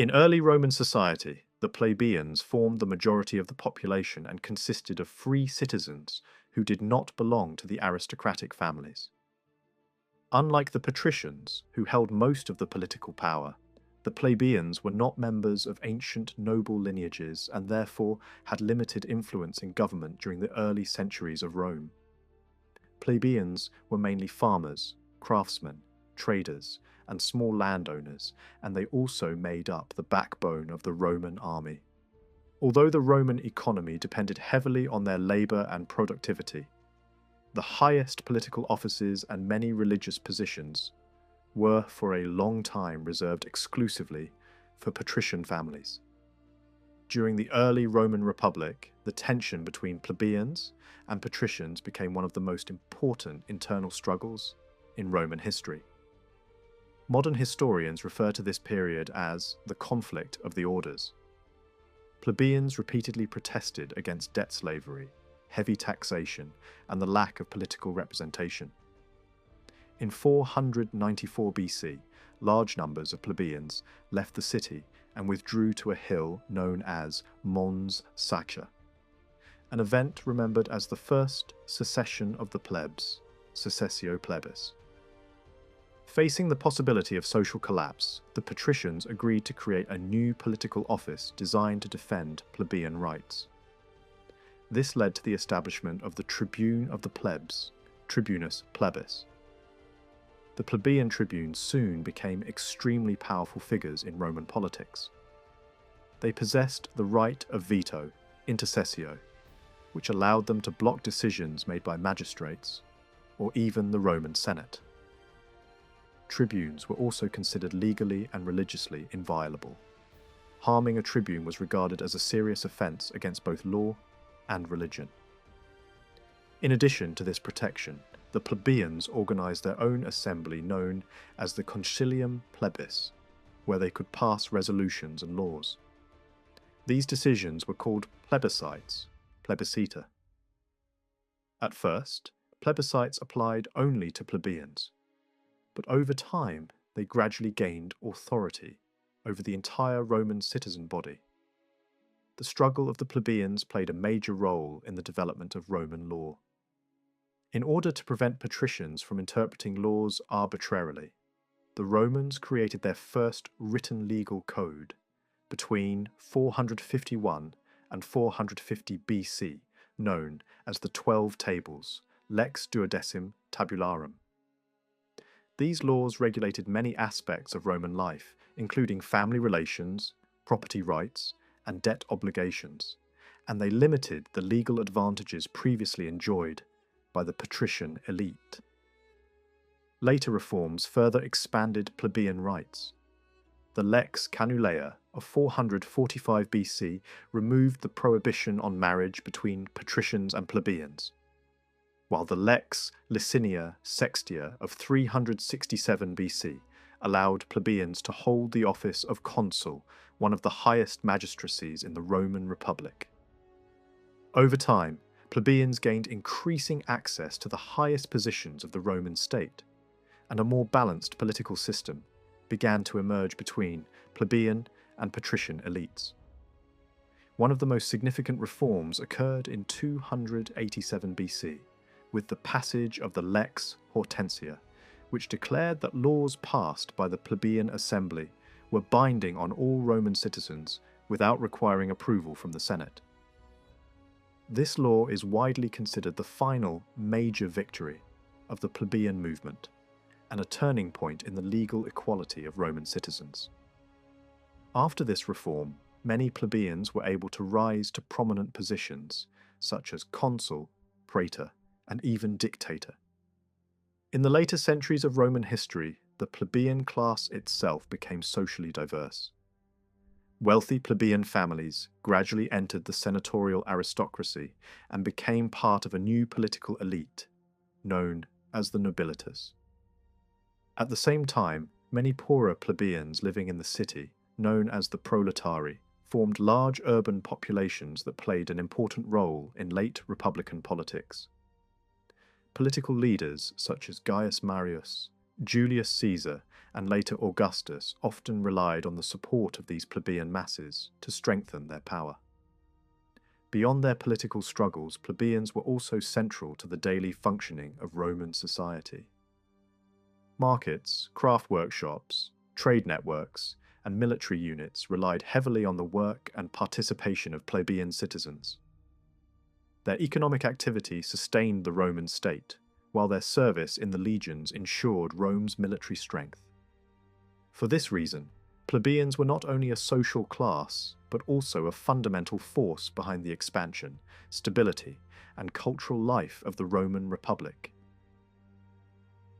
In early Roman society, the plebeians formed the majority of the population and consisted of free citizens who did not belong to the aristocratic families. Unlike the patricians, who held most of the political power, the plebeians were not members of ancient noble lineages and therefore had limited influence in government during the early centuries of Rome. Plebeians were mainly farmers, craftsmen, traders, and small landowners, and they also made up the backbone of the Roman army. Although the Roman economy depended heavily on their labour and productivity, the highest political offices and many religious positions were for a long time reserved exclusively for patrician families. During the early Roman Republic, the tension between plebeians and patricians became one of the most important internal struggles in Roman history. Modern historians refer to this period as the conflict of the orders. Plebeians repeatedly protested against debt slavery, heavy taxation, and the lack of political representation. In 494 BC, large numbers of plebeians left the city and withdrew to a hill known as Mons Sacer, an event remembered as the first secession of the plebs, Secessio Plebis. Facing the possibility of social collapse, the patricians agreed to create a new political office designed to defend plebeian rights. This led to the establishment of the tribune of the plebs, Tribunus Plebis. The plebeian tribunes soon became extremely powerful figures in Roman politics. They possessed the right of veto, intercessio, which allowed them to block decisions made by magistrates, or even the Roman Senate. Tribunes were also considered legally and religiously inviolable. Harming a tribune was regarded as a serious offence against both law and religion. In addition to this protection, the plebeians organised their own assembly known as the Concilium Plebis, where they could pass resolutions and laws. These decisions were called plebiscites, plebiscita. At first, plebiscites applied only to plebeians, but over time they gradually gained authority over the entire Roman citizen body. The struggle of the plebeians played a major role in the development of Roman law. In order to prevent patricians from interpreting laws arbitrarily, the Romans created their first written legal code between 451 and 450 BC, known as the 12 Tables, Lex Duodecim Tabularum. These laws regulated many aspects of Roman life, including family relations, property rights, and debt obligations, and they limited the legal advantages previously enjoyed by the patrician elite. Later reforms further expanded plebeian rights. The Lex Canuleia of 445 BC removed the prohibition on marriage between patricians and plebeians, while the Lex Licinia Sextia of 367 BC allowed plebeians to hold the office of consul, one of the highest magistracies in the Roman Republic. Over time, plebeians gained increasing access to the highest positions of the Roman state, and a more balanced political system began to emerge between plebeian and patrician elites. One of the most significant reforms occurred in 287 BC, with the passage of the Lex Hortensia, which declared that laws passed by the plebeian assembly were binding on all Roman citizens without requiring approval from the Senate. This law is widely considered the final major victory of the plebeian movement and a turning point in the legal equality of Roman citizens. After this reform, many plebeians were able to rise to prominent positions such as consul, praetor, and even dictator. In the later centuries of Roman history, the plebeian class itself became socially diverse. Wealthy plebeian families gradually entered the senatorial aristocracy and became part of a new political elite, known as the nobilitas. At the same time, many poorer plebeians living in the city, known as the proletari, formed large urban populations that played an important role in late Republican politics. Political leaders such as Gaius Marius, Julius Caesar and later Augustus often relied on the support of these plebeian masses to strengthen their power. Beyond their political struggles, plebeians were also central to the daily functioning of Roman society. Markets, craft workshops, trade networks, and military units relied heavily on the work and participation of plebeian citizens. Their economic activity sustained the Roman state, while their service in the legions ensured Rome's military strength. For this reason, plebeians were not only a social class, but also a fundamental force behind the expansion, stability, and cultural life of the Roman Republic.